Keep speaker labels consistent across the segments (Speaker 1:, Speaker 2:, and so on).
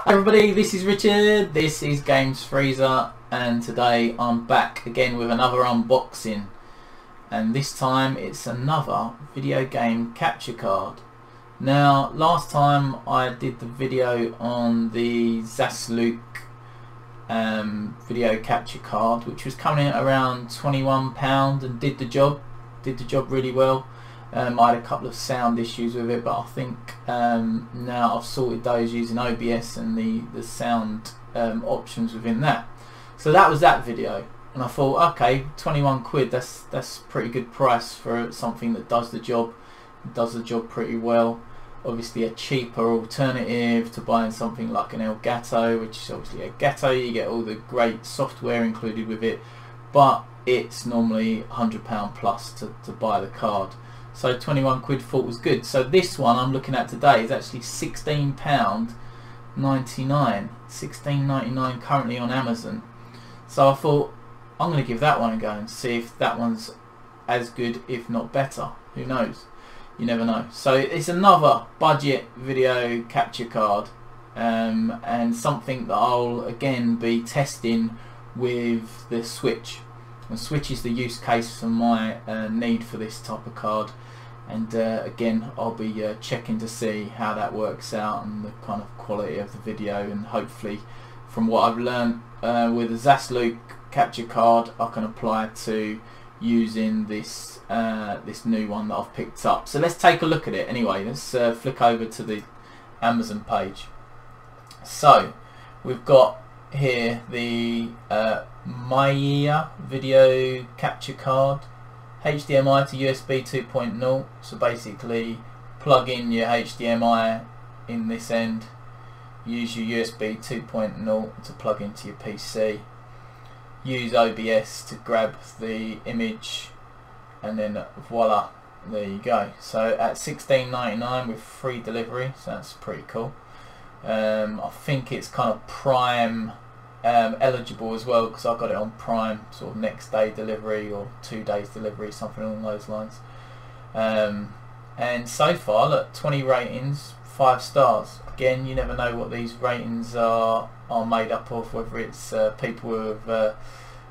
Speaker 1: Hi everybody, this is Richard, this is Games Freezer, and today I'm back again with another unboxing, and this time it's another video game capture card. Now last time I did the video on the Zasluk video capture card, which was coming in at around £21 and did the job really well. I had a couple of sound issues with it, but I think now I've sorted those using OBS and the sound options within that. So that was that video, and I thought, okay, 21 quid, that's pretty good price for something that does the job. It does the job pretty well. Obviously a cheaper alternative to buying something like an Elgato, which is obviously a Gato. You get all the great software included with it, but it's normally £100 plus to buy the card. So 21 quid thought was good. So this one I'm looking at today is actually £16.99, £16.99 currently on Amazon. So I thought I'm going to give that one a go and see if that one's as good, if not better. Who knows? You never know. So it's another budget video capture card, and something that I'll again be testing with the Switch. The Switch is the use case for my need for this type of card, and again I'll be checking to see how that works out and the kind of quality of the video, and hopefully from what I've learned with the Zasluk capture card I can apply it to using this this new one that I've picked up. So let's take a look at it anyway. Let's flick over to the Amazon page. So we've got here the Mayeah video capture card, HDMI to USB 2.0. so basically plug in your HDMI in this end, use your USB 2.0 to plug into your PC, use OBS to grab the image, and then voila, there you go. So at £16.99 with free delivery, so that's pretty cool. I think it's kind of Prime eligible as well, because I got it on Prime, sort of next day delivery or 2 days delivery, something along those lines. And so far, look, 20 ratings, 5 stars. Again, you never know what these ratings are made up of, whether it's people who have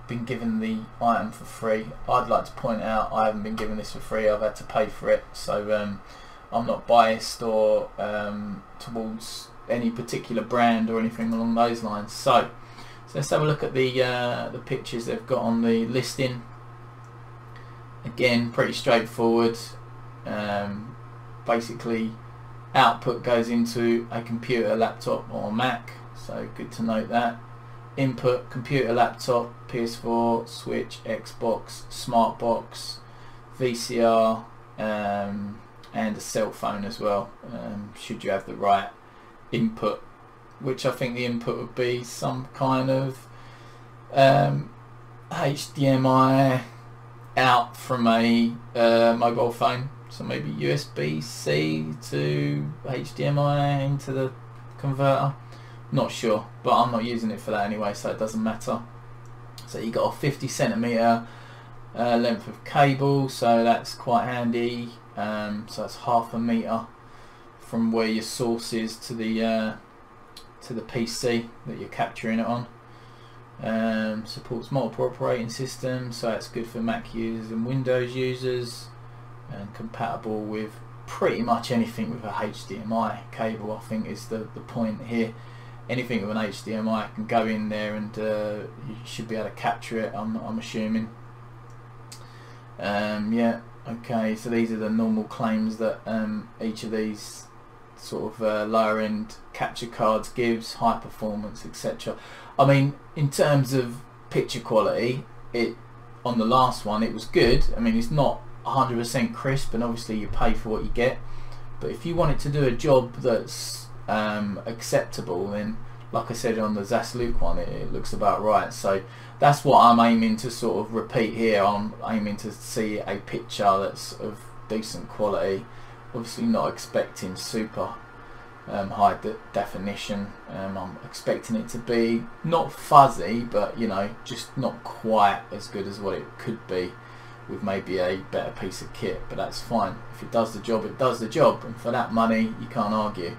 Speaker 1: been given the item for free. I'd like to point out I haven't been given this for free, I've had to pay for it, so I'm not biased or towards any particular brand or anything along those lines. So let's have a look at the pictures they've got on the listing. Again, pretty straightforward. Basically output goes into a computer, laptop or Mac, so good to note that. Input, computer, laptop, PS4, Switch, Xbox, Smartbox, VCR, and a cell phone as well, should you have the right input, which I think the input would be some kind of HDMI out from a mobile phone, so maybe USB-C to HDMI into the converter. Not sure, but I'm not using it for that anyway, so it doesn't matter. So you got a 50cm length of cable, so that's quite handy. So that's ½ a meter from where your source is to the PC that you're capturing it on. Supports multiple operating systems, so that's good for Mac users and Windows users, and compatible with pretty much anything with a HDMI cable, I think is the point here. Anything with an HDMI can go in there, and you should be able to capture it, I'm assuming. Yeah, okay, so these are the normal claims that each of these sort of lower end capture cards gives: high performance, etc. I mean, in terms of picture quality, it on the last one it was good. I mean, it's not 100% crisp, and obviously you pay for what you get, but if you want it to do a job that's acceptable, then like I said on the Zasluk one, it looks about right. So that's what I'm aiming to sort of repeat here. I'm aiming to see a picture that's of decent quality, obviously not expecting super high definition. I'm expecting it to be not fuzzy, but you know, just not quite as good as what it could be with maybe a better piece of kit, but that's fine. If it does the job, it does the job, and for that money you can't argue.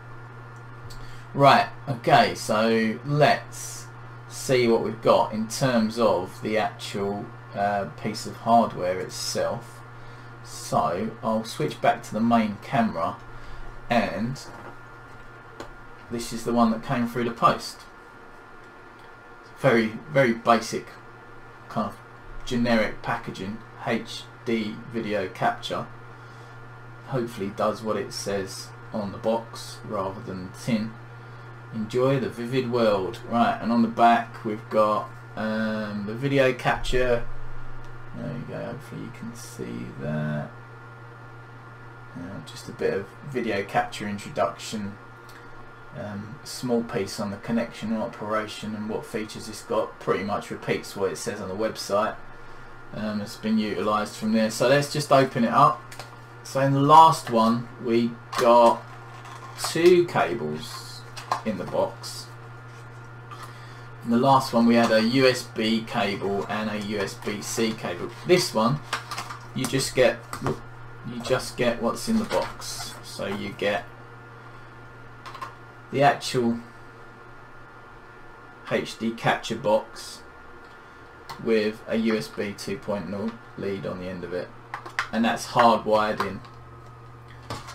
Speaker 1: Right, okay, so let's see what we've got in terms of the actual piece of hardware itself. So I'll switch back to the main camera, and this is the one that came through the post. Very, very basic kind of generic packaging. HD video capture. Hopefully does what it says on the box rather than tin. Enjoy the vivid world. Right, and on the back we've got the video capture. There you go, hopefully you can see that. Just a bit of video capture introduction. Small piece on the connection and operation and what features it's got. Pretty much repeats what it says on the website. It's been utilised from there. So let's just open it up. So in the last one we got 2 cables in the box. In the last one we had a USB cable and a USB-C cable. This one you just get what's in the box. So you get the actual HD capture box with a USB 2.0 lead on the end of it, and that's hardwired in,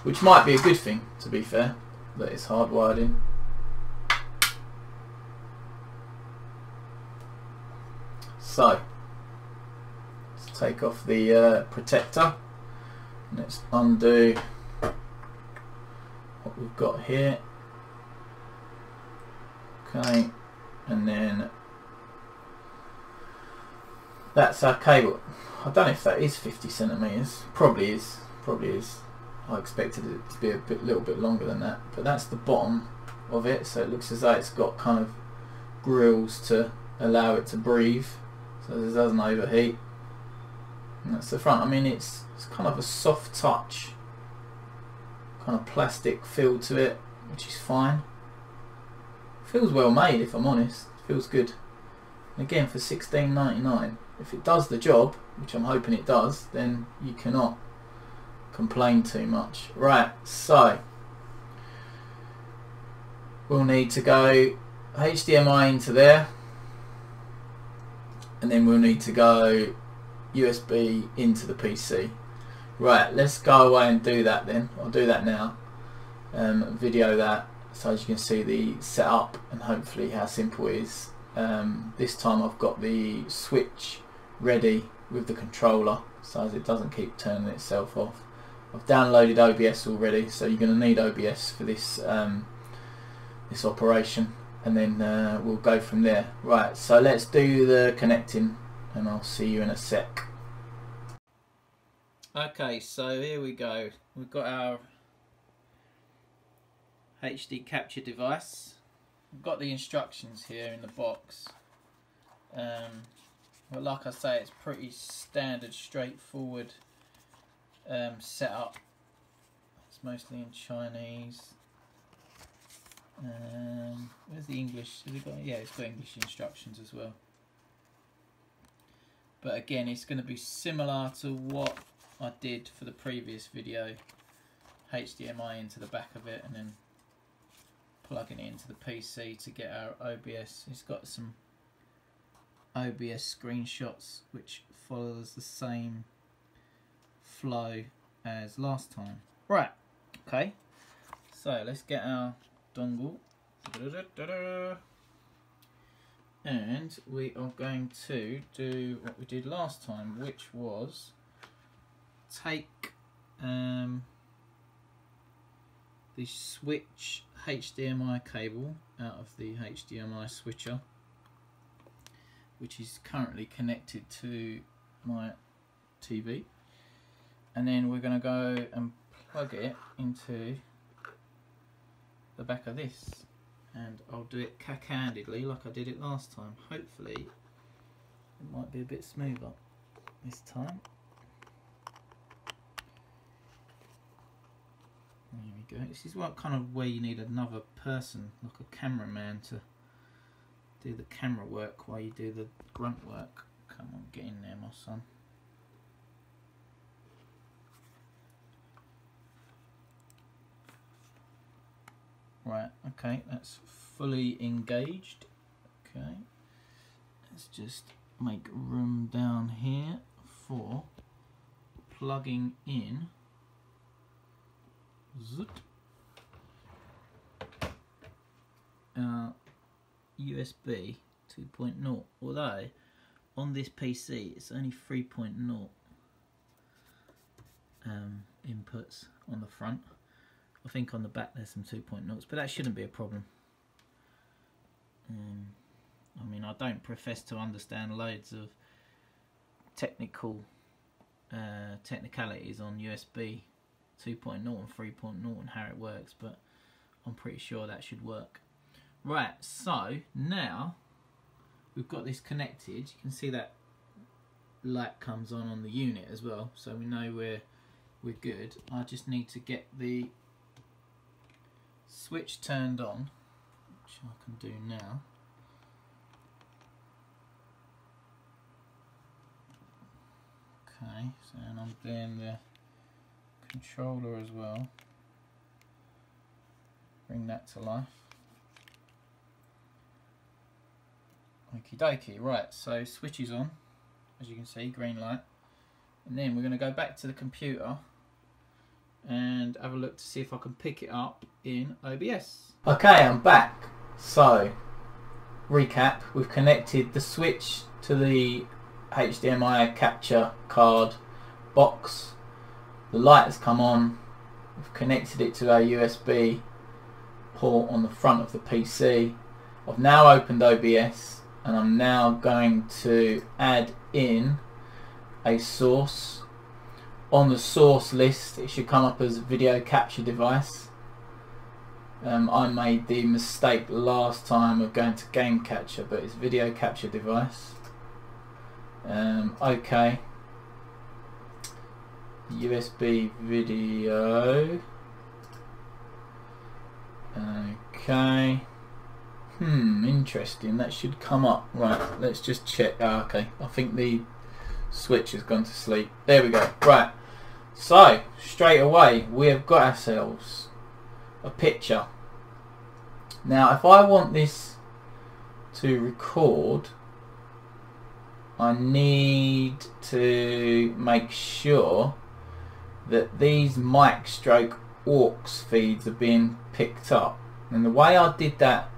Speaker 1: which might be a good thing, to be fair, that it's hardwired in. So let's take off the protector. Let's undo what we've got here. Okay, and then that's our cable. I don't know if that is 50 centimeters. Probably is. Probably is. I expected it to be a little bit longer than that. But that's the bottom of it. So it looks as though it's got kind of grills to allow it to breathe, so it doesn't overheat. And that's the front. I mean, it's kind of a soft touch, kind of plastic feel to it, which is fine. Feels well made, if I'm honest. Feels good. And again, for $16.99, if it does the job, which I'm hoping it does, then you cannot complain too much. Right, so we'll need to go HDMI into there, and then we'll need to go USB into the PC. Right, let's go away and do that then. I'll do that now. Video that, so as you can see the setup and hopefully how simple it is. This time I've got the switch ready with the controller, so as it doesn't keep turning itself off. I've downloaded OBS already, so you're going to need OBS for this this operation, and then we'll go from there. Right, so let's do the connecting and I'll see you in a sec. Okay, so here we go. We've got our HD capture device. We've got the instructions here in the box. But like I say, it's pretty standard, straightforward setup. It's mostly in Chinese. Where's the English? Has it got? Yeah, it's got English instructions as well. But again, it's going to be similar to what I did for the previous video. HDMI into the back of it and then plugging it into the PC to get our OBS. It's got some OBS screenshots which follows the same flow as last time. Right, okay, so let's get our dongle. And we are going to do what we did last time, which was take the switch HDMI cable out of the HDMI switcher, which is currently connected to my TV, and then we're going to go and plug it into the back of this, and I'll do it cack-handedly like I did it last time. Hopefully it might be a bit smoother this time. There we go. This is what kind of where you need another person, like a cameraman, to do the camera work while you do the grunt work. Come on, get in there, my son. Right, okay, that's fully engaged. Okay, let's just make room down here for plugging in USB 2.0, although on this PC it's only 3.0 inputs on the front. I think on the back there's some 2.0s, but that shouldn't be a problem. I mean, I don't profess to understand loads of technicalities on USB 2.0 and 3.0 and how it works, but I'm pretty sure that should work. Right, so now we've got this connected. You can see that light comes on the unit as well, so we know we're good. I just need to get the switch turned on, which I can do now. Okay, so and I'm doing the controller as well. Bring that to life. Okie dokie, right, so switch is on, as you can see, green light. And then we're going to go back to the computer and have a look to see if I can pick it up in OBS. Okay, I'm back. So, recap, we've connected the switch to the HDMI capture card box. The light has come on. We've connected it to our USB port on the front of the PC. I've now opened OBS and I'm now going to add in a source. On the source list it should come up as video capture device. I made the mistake last time of going to game capture, but it's video capture device. Okay, USB video. Okay, interesting, that should come up. Right, let's just check. Okay, I think the switch has gone to sleep. There we go. Right, so straight away we have got ourselves a picture. Now if I want this to record, I need to make sure that these mic stroke aux feeds are being picked up. And the way I did that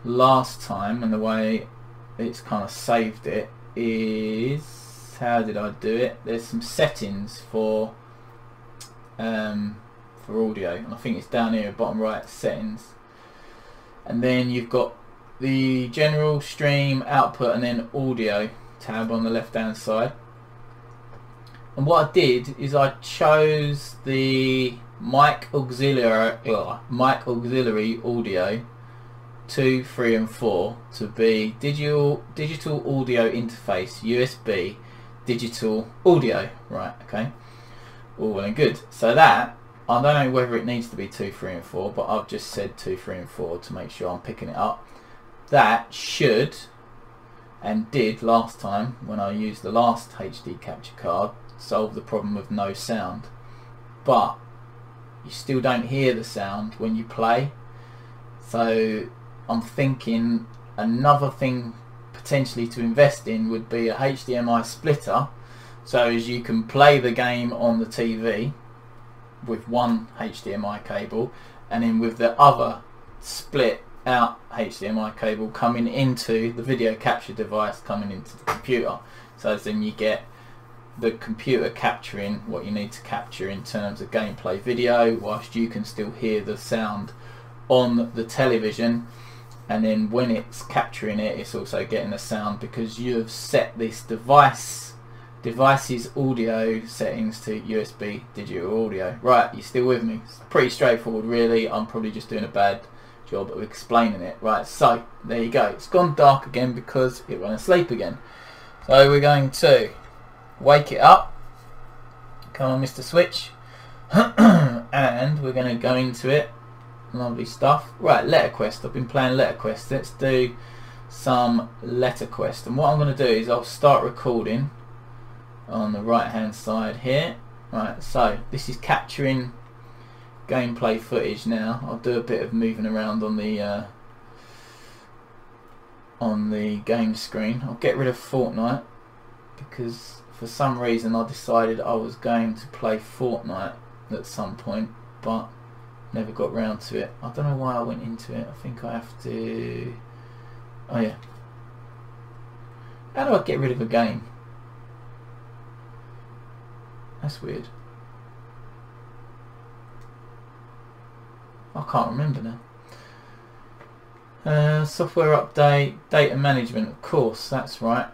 Speaker 1: last time and the way it's kind of saved it is, how did I do it? There's some settings for audio, and I think it's down here at bottom right, settings, and then you've got the general, stream, output, and then audio tab on the left hand side. And what I did is I chose the mic auxiliary audio 2, 3 and 4 to be digital audio interface, USB digital audio. Right, okay, all well and good. So that, I don't know whether it needs to be 2, 3 and 4, but I've just said 2, 3 and 4 to make sure I'm picking it up. That should, and did last time when I used the last HD capture card, solve the problem of no sound. But you still don't hear the sound when you play. So I'm thinking another thing potentially to invest in would be a HDMI splitter, so as you can play the game on the TV with one HDMI cable, and then with the other split out HDMI cable coming into the video capture device coming into the computer. So then you get the computer capturing what you need to capture in terms of gameplay video, whilst you can still hear the sound on the television. And then when it's capturing it, it's also getting the sound because you have set this device's audio settings to USB digital audio. Right, you still with me? It's pretty straightforward really. I'm probably just doing a bad job of explaining it. Right, so there you go. It's gone dark again because it went asleep again. So we're going to wake it up. Come on, Mr. Switch. And we're going to go into it. Lovely stuff. Right, letter quest. I've been playing letter quest. Let's do some letter quest. And what I'm going to do is I'll start recording on the right hand side here. Right, so this is capturing gameplay footage now. I'll do a bit of moving around on the game screen. I'll get rid of Fortnite because for some reason I decided I was going to play Fortnite at some point, but never got round to it. I don't know why I went into it. I think I have to... Oh yeah. How do I get rid of a game? That's weird. I can't remember now. Software update, data management, of course, that's right.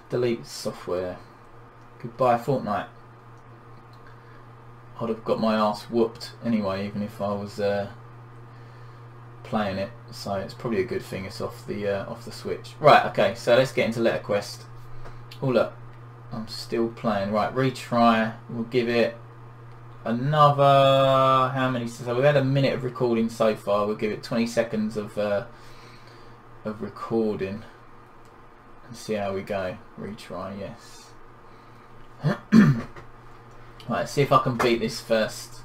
Speaker 1: Delete software. Goodbye Fortnite. I'd have got my ass whooped anyway, even if I was playing it. So it's probably a good thing it's off the Switch. Right, okay, so let's get into LetterQuest. Oh look, I'm still playing. Right, retry. We'll give it another, how many? So we've had a minute of recording so far. We'll give it 20 seconds of recording and see how we go. Retry, yes. Right, see if I can beat this first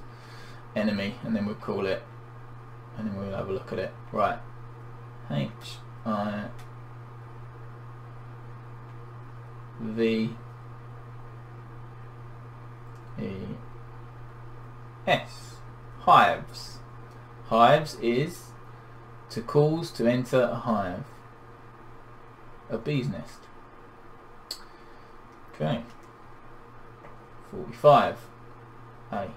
Speaker 1: enemy, and then we'll call it, and then we'll have a look at it. Right, H-I-V-E-S. Hives. Hives is to cause to enter a hive. A bee's nest. Okay. 45. A.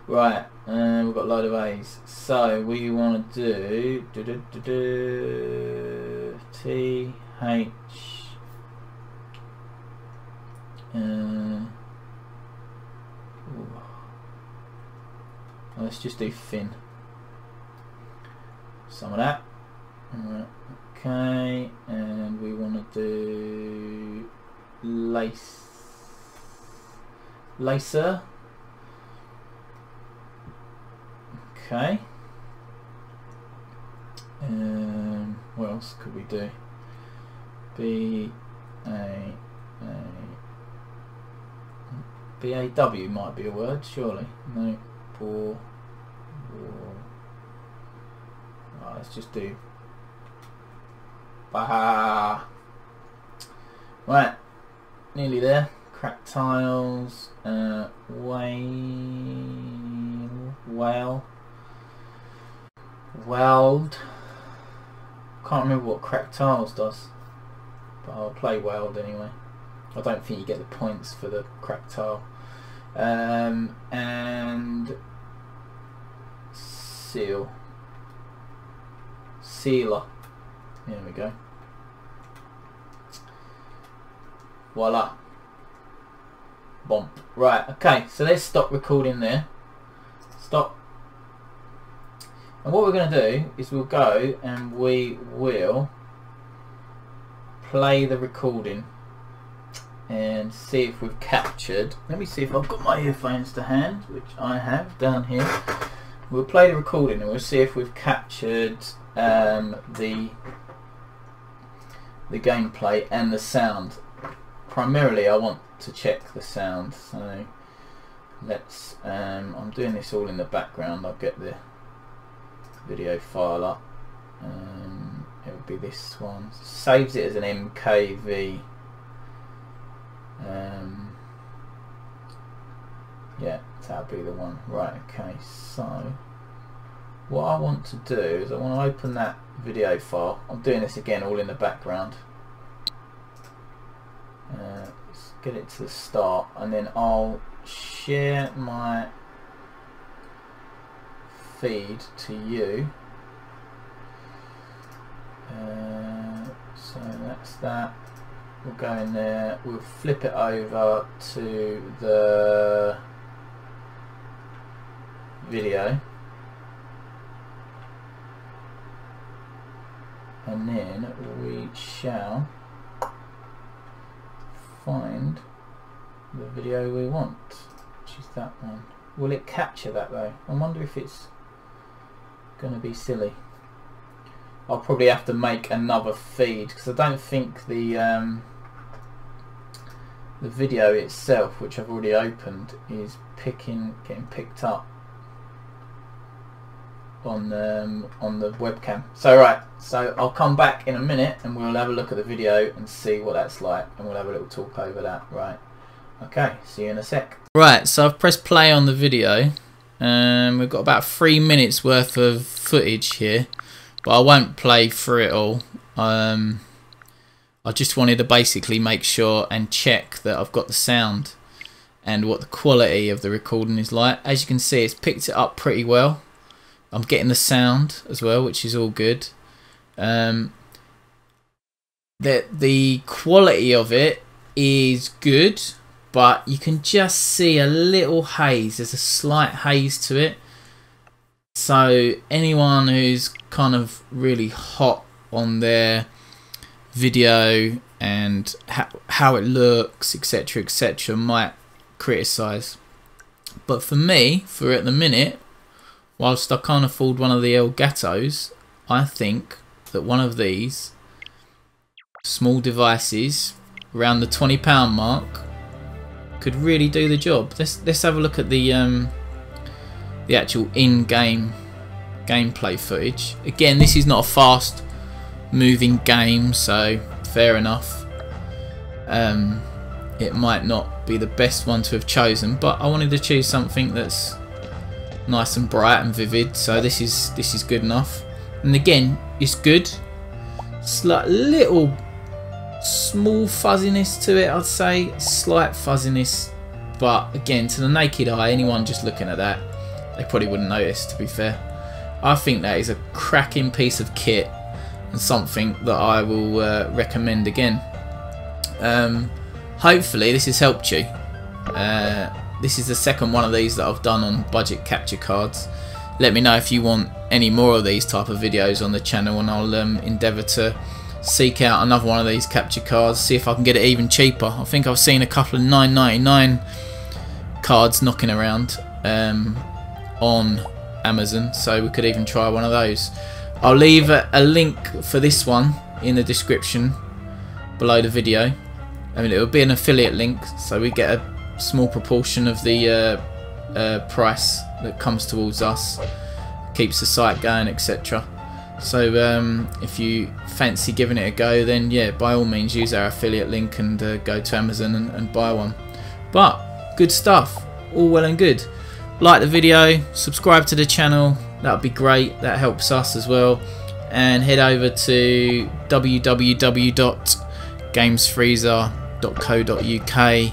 Speaker 1: Right, and we've got a load of A's. So we want to do T H. Let's just do fin. Some of that. Alright, okay, and we want to do lacer. Okay. What else could we do? B-A-W might be a word, surely. No. Right, let's just do Baha. Right, nearly there. Cracked tiles, weld. Can't remember what cracked tiles does, but I'll play weld anyway. I don't think you get the points for the cracked tile. And sealer. There we go. Voila. Bomb. Right, okay, so let's stop recording there. Stop. And what we're going to do is we'll go and we will play the recording and see if we've captured. Let me see if I've got my earphones to hand, which I have down here. We'll play the recording and we'll see if we've captured the gameplay and the sound. Primarily I want to check the sound, so let's I'm doing this all in the background. I'll get the video file up. It will be this one. Saves it as an MKV. Yeah, that'll be the one. Right, okay, so what I want to do is I want to open that video file. I'm doing this again all in the background. Let's get it to the start, and then I'll share my feed to you. So that's that. We'll go in there, we'll flip it over to the video, and then we shall find the video we want, which is that one. Will it capture that though? I wonder if it's going to be silly. I'll probably have to make another feed because I don't think the video itself, which I've already opened, is getting picked up. on the webcam. So right, so I'll come back in a minute and we'll have a look at the video and see what that's like, and we'll have a little talk over that. Right, okay, see you in a sec. Right, so I've pressed play on the video. We've got about 3 minutes worth of footage here, but I won't play through it all. I just wanted to basically make sure and check that I've got the sound and what the quality of the recording is like. As you can see, it's picked it up pretty well. I'm getting the sound as well, which is all good. The quality of it is good, but you can just see a little haze. There's a slight haze to it. So anyone who's kind of really hot on their video and how it looks, etc., etc., might criticise. But for me, for at the minute, whilst I can't afford one of the Elgatos, I think that one of these small devices around the £20 mark could really do the job. Let's have a look at the actual in-game gameplay footage. Again, this is not a fast moving game, so fair enough. It might not be the best one to have chosen, but I wanted to choose something that's nice and bright and vivid, so this is good enough. And again, it's good. Slight little small fuzziness to it, I'd say, slight fuzziness, but again, to the naked eye, anyone just looking at that, they probably wouldn't notice, to be fair. I think that is a cracking piece of kit and something that I will recommend again. Hopefully this has helped you. This is the second one of these that I've done on budget capture cards. Let me know if you want any more of these type of videos on the channel, and I'll endeavour to seek out another one of these capture cards, see if I can get it even cheaper. I think I've seen a couple of $9.99 cards knocking around on Amazon, so we could even try one of those. I'll leave a link for this one in the description below the video. I mean, it will be an affiliate link, so we get a small proportion of the price that comes towards us, keeps the site going, etc. So if you fancy giving it a go, then yeah, by all means use our affiliate link and go to Amazon and buy one. But good stuff, all well and good. Like the video, subscribe to the channel, that would be great, that helps us as well. And head over to www.gamesfreezer.co.uk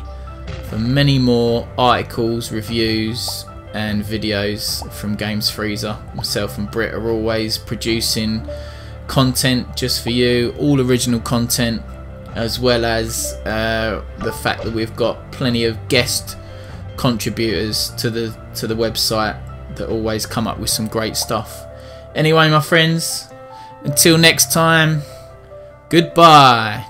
Speaker 1: for many more articles, reviews and videos from Games Freezer. Myself and Britt are always producing content just for you, all original content, as well as the fact that we've got plenty of guest contributors to the website that always come up with some great stuff. Anyway, my friends, until next time, goodbye.